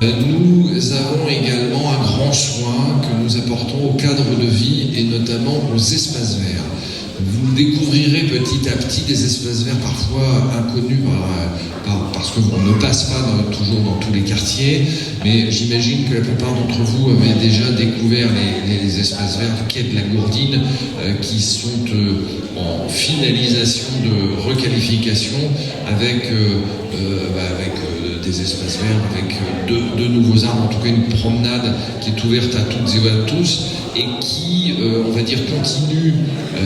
Nous avons également un grand soin que nous apportons au cadre de vie et notamment aux espaces verts. Vous découvrirez petit à petit des espaces verts parfois inconnus parce qu'on ne passe pas toujours dans tous les quartiers, mais j'imagine que la plupart d'entre vous avaient déjà découvert les espaces verts du quai de la Gourdine qui sont en finalisation de requalification avec des espaces verts, avec de nouveaux arbres, en tout cas une promenade qui est ouverte à toutes et à tous et qui, on va dire, continue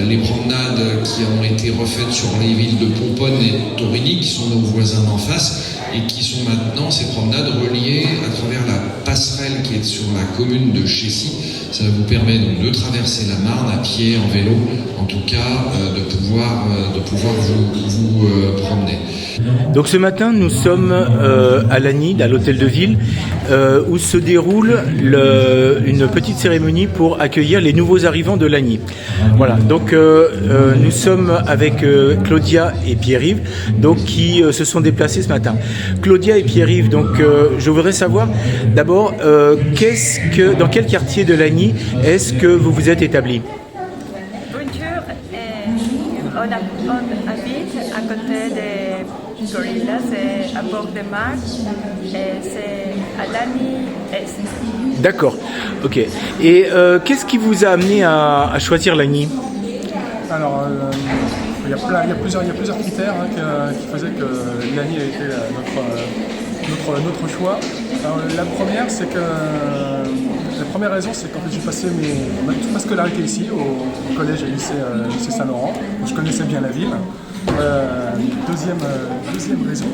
les promenades qui ont été refaites sur les villes de Pomponne et de Torigny, qui sont nos voisins d'en face, et qui sont maintenant ces promenades reliées à travers la passerelle qui est sur la commune de Chessy. Ça vous permet donc de traverser la Marne à pied, en vélo, en tout cas de pouvoir vous promener. Donc ce matin, nous sommes à Lagny, à l'hôtel de ville, où se déroule une petite cérémonie pour accueillir les nouveaux arrivants de Lagny. Voilà, donc nous sommes avec Claudia et Pierre-Yves, donc qui se sont déplacés ce matin. Claudia et Pierre-Yves, donc je voudrais savoir d'abord dans quel quartier de Lagny est-ce que vous vous êtes établis? Bonjour, on habite à côté de Gorilla, c'est à bord de mer, et c'est à Lagny Est. D'accord, ok. Et qu'est-ce qui vous a amené à choisir Lagny? Alors, il y a plusieurs critères qui faisaient que Lagny a été notre choix. Alors, la première raison, c'est qu'en fait j'ai passé toute ma scolarité ici, au collège et lycée Saint-Laurent, où je connaissais bien la ville. Deuxième raison,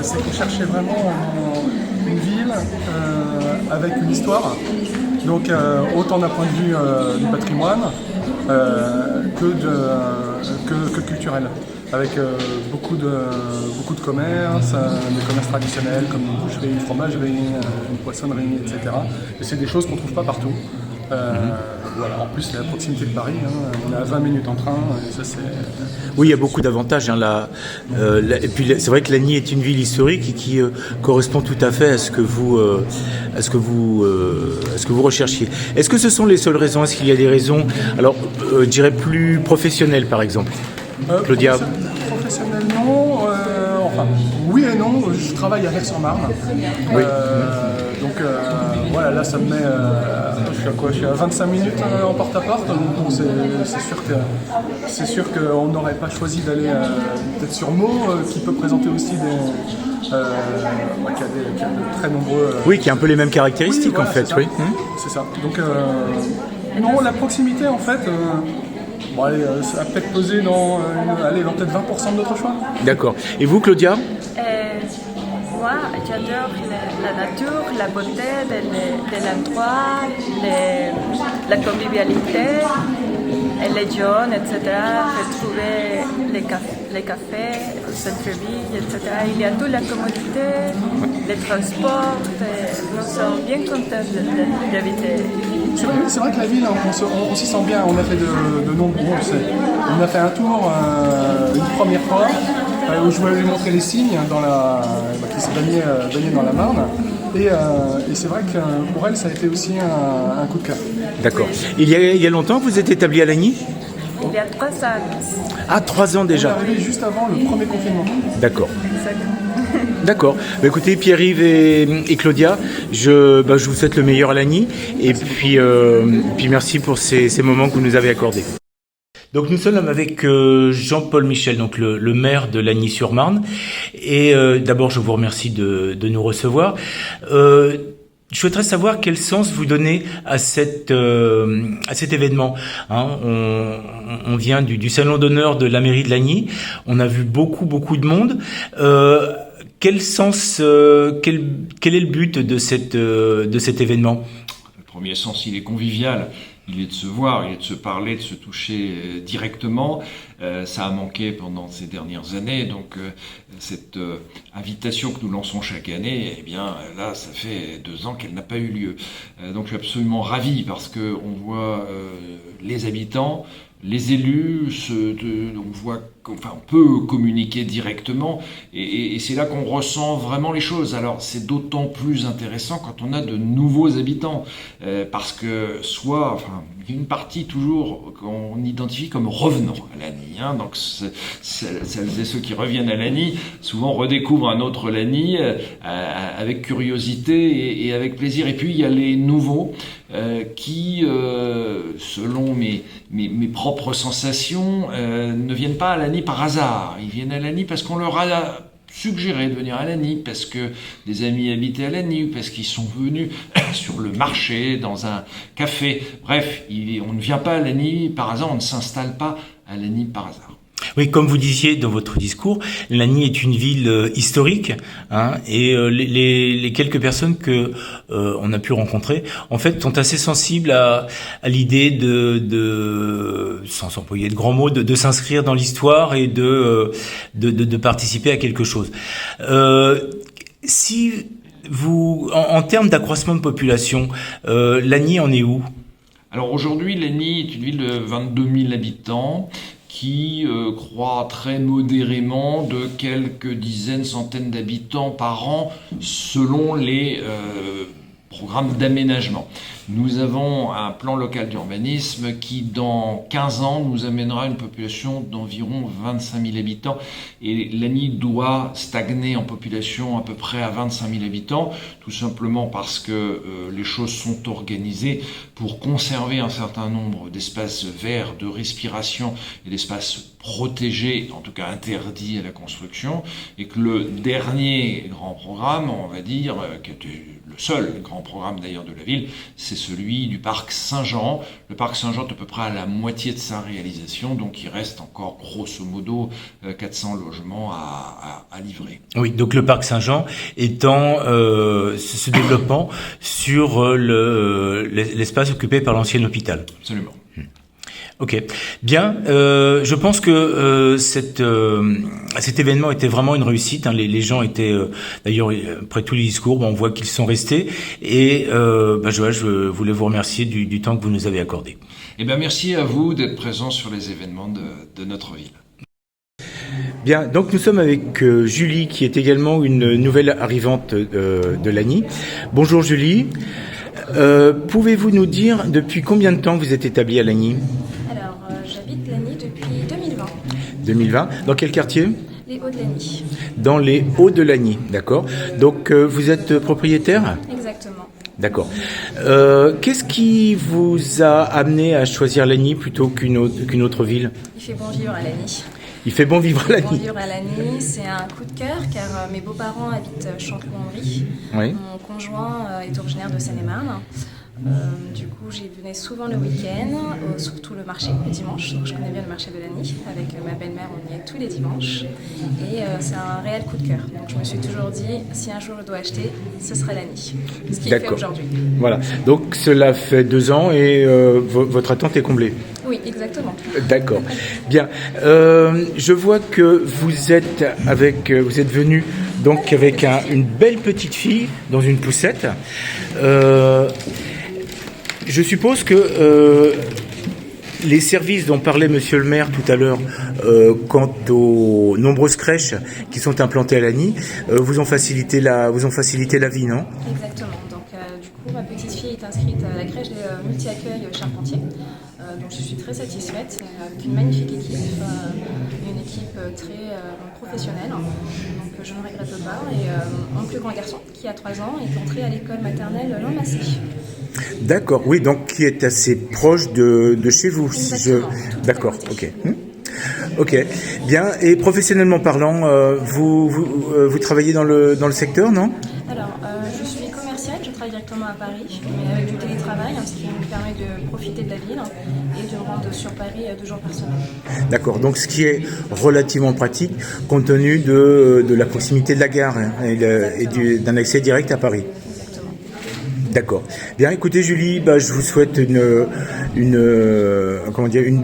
c'est qu'on cherchait vraiment une ville avec une histoire, donc autant d'un point de vue du patrimoine que culturel, avec beaucoup de commerces, des commerces traditionnels comme une boucherie, une fromagerie, une poissonnerie, etc. Et c'est des choses qu'on ne trouve pas partout. Voilà. En plus, c'est à proximité de Paris, on est à 20 minutes en train, et ça c'est... Oui, il y a beaucoup d'avantages. Et puis c'est vrai que Lagny est une ville historique qui correspond tout à fait à ce que vous recherchiez. Est-ce que ce sont les seules raisons? Est-ce qu'il y a des raisons, alors je dirais plus professionnelles par exemple? Claudia? Professionnellement, enfin, oui et non, je travaille à Aix-en-Marne. Oui. Donc voilà, là ça me met, je suis à 25 minutes en porte-à-porte, donc bon, c'est sûr qu'on n'aurait pas choisi d'aller peut-être sur Meaux, qui peut présenter aussi qui a de très nombreux... Oui, qui a un peu les mêmes caractéristiques, voilà, en fait, oui. C'est ça. Donc non, la proximité en fait... Bon, allez, ça va peut-être peser dans peut-être 20% de notre choix. D'accord. Et vous, Claudia? Moi, j'adore la nature, la beauté de l'endroit, la convivialité, et les jeunes, etc. Retrouver les cafés, le centre-ville, etc. Il y a toute la commodité, les transports. Nous sommes bien contents d'habiter. C'est vrai que la ville, on s'y sent bien. On a fait de nombreux... On a fait un tour une première fois où je voulais lui montrer les signes qui se baignaient dans la Marne. Et c'est vrai que pour elle, ça a été aussi un coup de cœur. D'accord. Il y a longtemps que vous êtes établi à Lagny? Il y a 3 ans. Ah, 3 ans déjà. On est arrivé juste avant le premier confinement. D'accord. Exactement. D'accord. Bah, écoutez, Pierre-Yves et Claudia, je vous souhaite le meilleur à Lagny. Et puis merci pour ces moments que vous nous avez accordés. Donc nous sommes avec Jean-Paul Michel, donc le maire de Lagny-sur-Marne. Et d'abord, je vous remercie de nous recevoir. Je souhaiterais savoir quel sens vous donnez à cet événement. On vient du salon d'honneur de la mairie de Lagny. On a vu beaucoup de monde. Quel sens, quel est le but de cet événement? Le premier sens, il est convivial. Il est de se voir, il est de se parler, de se toucher directement. Ça a manqué pendant ces dernières années, donc cette invitation que nous lançons chaque année, eh bien là, ça fait 2 ans qu'elle n'a pas eu lieu. Donc je suis absolument ravi parce que on voit les habitants, les élus, on voit on peut communiquer directement, et c'est là qu'on ressent vraiment les choses. Alors c'est d'autant plus intéressant quand on a de nouveaux habitants, parce que il y a une partie toujours qu'on identifie comme revenant à Lagny, hein. Donc celles et ceux qui reviennent à Lagny souvent redécouvrent un autre Lagny avec curiosité et avec plaisir. Et puis il y a les nouveaux qui, selon mes propres sensations, ne viennent pas à Lagny par hasard. Ils viennent à Lagny parce qu'on leur a suggéré de venir à Lagny, parce que des amis habitaient à Lagny, ou parce qu'ils sont venus sur le marché, dans un café. Bref, on ne vient pas à Lagny par hasard, on ne s'installe pas à Lagny par hasard. Oui, comme vous disiez dans votre discours, Lagny est une ville historique, hein, et les quelques personnes que on a pu rencontrer, en fait, sont assez sensibles à l'idée de sans employer de grands mots, de s'inscrire dans l'histoire et de participer à quelque chose. Si vous, en termes d'accroissement de population, Lagny en est où? Alors aujourd'hui, Lagny est une ville de 22 000 habitants. Qui croît très modérément de quelques dizaines, centaines d'habitants par an selon les programmes d'aménagement. Nous avons un plan local d'urbanisme qui, dans 15 ans, nous amènera une population d'environ 25 000 habitants. Et Lagny doit stagner en population à peu près à 25 000 habitants, tout simplement parce que les choses sont organisées pour conserver un certain nombre d'espaces verts, de respiration et d'espaces protégés, en tout cas interdits à la construction, et que le dernier grand programme, on va dire, qui était le seul grand programme d'ailleurs de la ville, c'est celui du parc Saint-Jean. Le parc Saint-Jean est à peu près à la moitié de sa réalisation, donc il reste encore grosso modo 400 logements à livrer. Oui, donc le parc Saint-Jean étant se développant sur l'espace occupé par l'ancien hôpital. Absolument. Ok, bien. Je pense que cet événement était vraiment une réussite, hein. Les gens étaient, d'ailleurs, après tous les discours, on voit qu'ils sont restés. Et je voulais vous remercier du temps que vous nous avez accordé. Eh bien, merci à vous d'être présents sur les événements de notre ville. Bien, donc nous sommes avec Julie, qui est également une nouvelle arrivante de Lagny. Bonjour Julie. Pouvez-vous nous dire depuis combien de temps vous êtes établie à Lagny ? Alors, j'habite Lagny depuis 2020. 2020. Dans quel quartier ? Les Hauts de Lagny. Dans les Hauts de Lagny, d'accord. Donc, vous êtes propriétaire ? Exactement. D'accord. Qu'est-ce qui vous a amené à choisir Lagny plutôt qu'une autre ville ? Il fait bon vivre à Lagny. Il fait bon vivre à Lagny. Bon vivre à Lagny, c'est un coup de cœur car mes beaux-parents habitent Chanteloup-en-Brie. Oui. Mon conjoint est originaire de Seine-et-Marne. Du coup, j'y venais souvent le week-end, surtout le marché, le dimanche. Donc, je connais bien le marché de Lagny. Avec ma belle-mère, on y est tous les dimanches. Et c'est un réel coup de cœur. Donc, je me suis toujours dit, si un jour je dois acheter, ce sera Lagny. Ce qui est fait aujourd'hui. Voilà. Donc, cela fait 2 ans et votre attente est comblée. Oui, exactement. D'accord. Bien. Je vois que vous êtes venu donc avec une belle petite fille dans une poussette. Je suppose que les services dont parlait Monsieur le maire tout à l'heure, quant aux nombreuses crèches qui sont implantées à Lagny, vous ont facilité la vie, non ? Exactement. Donc, du coup, ma petite fille est inscrite à la crèche de multi-accueil Charpentier. Donc, je suis très satisfaite, avec une magnifique équipe, une équipe très professionnelle. Donc, je ne regrette pas. Et mon plus grand garçon, qui a 3 ans, est entré à l'école maternelle Lambassi. D'accord, oui, donc qui est assez proche de chez vous. Exactement. D'accord, ok. Ok, bien. Et professionnellement parlant, vous travaillez dans le secteur, non ? Alors, je suis commerciale, je travaille directement à Paris, mais avec du télétravail, ce qui me permet de profiter de la ville et de me rendre sur Paris 2 jours par semaine. D'accord, donc ce qui est relativement pratique compte tenu de la proximité de la gare et d'un accès direct à Paris. D'accord. Bien, écoutez Julie, je vous souhaite une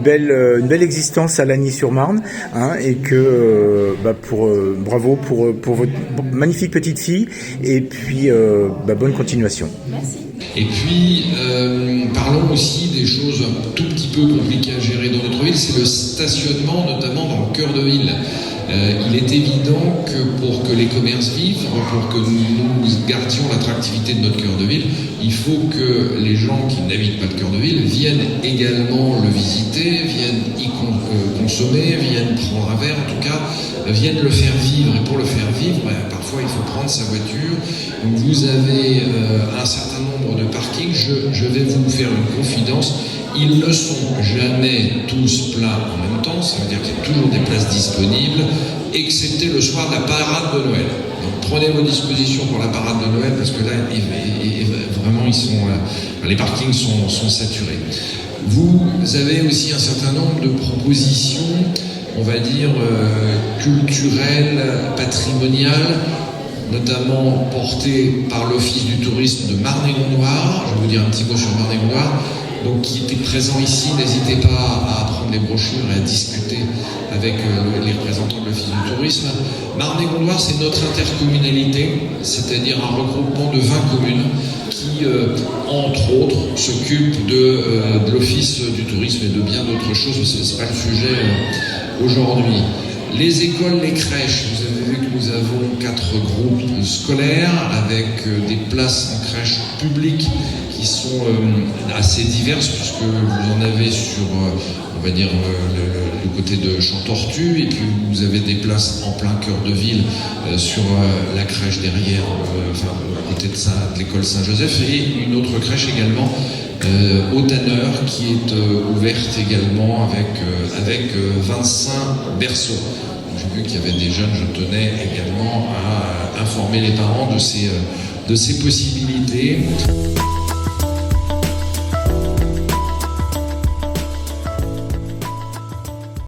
belle existence à Lagny-sur-Marne, hein, et que bravo pour votre magnifique petite fille et puis bonne continuation. Merci. Et puis, parlons aussi des choses un tout petit peu compliquées à gérer dans notre ville, c'est le stationnement, notamment dans le cœur de ville. Il est évident que pour que les commerces vivent, pour que nous gardions l'attractivité de notre cœur de ville, il faut que les gens qui n'habitent pas le cœur de ville viennent également le visiter, viennent y consommer, viennent prendre un verre, en tout cas, viennent le faire vivre. Et pour le faire vivre, parfois il faut prendre sa voiture. Donc vous avez un certain nombre de parkings. Je vais vous faire une confidence. Ils ne sont jamais tous pleins en même temps, ça veut dire qu'il y a toujours des places disponibles, excepté le soir de la parade de Noël. Donc prenez vos dispositions pour la parade de Noël, parce que là, vraiment, les parkings sont saturés. Vous avez aussi un certain nombre de propositions, on va dire, culturelles, patrimoniales, notamment portées par l'Office du tourisme de Marne-et-Gondoire. Je vais vous dire un petit mot sur Marne-et-Gondoire. Donc, qui était présent ici, n'hésitez pas à prendre les brochures et à discuter avec les représentants de l'Office du tourisme. Marne-et-Gondoire, c'est notre intercommunalité, c'est-à-dire un regroupement de 20 communes qui, entre autres, s'occupent de l'Office du tourisme et de bien d'autres choses, mais ce n'est pas le sujet aujourd'hui. Les écoles, les crèches, vous avez vu que nous avons 4 groupes scolaires avec des places en crèche publiques qui sont assez diverses, puisque vous en avez sur, on va dire, le côté de Champ-Tortue, et puis vous avez des places en plein cœur de ville sur la crèche derrière, à côté de l'école Saint-Joseph, et une autre crèche également au Tanner, qui est ouverte également avec 25 berceaux. J'ai vu qu'il y avait des jeunes, je tenais également à informer les parents de ces possibilités.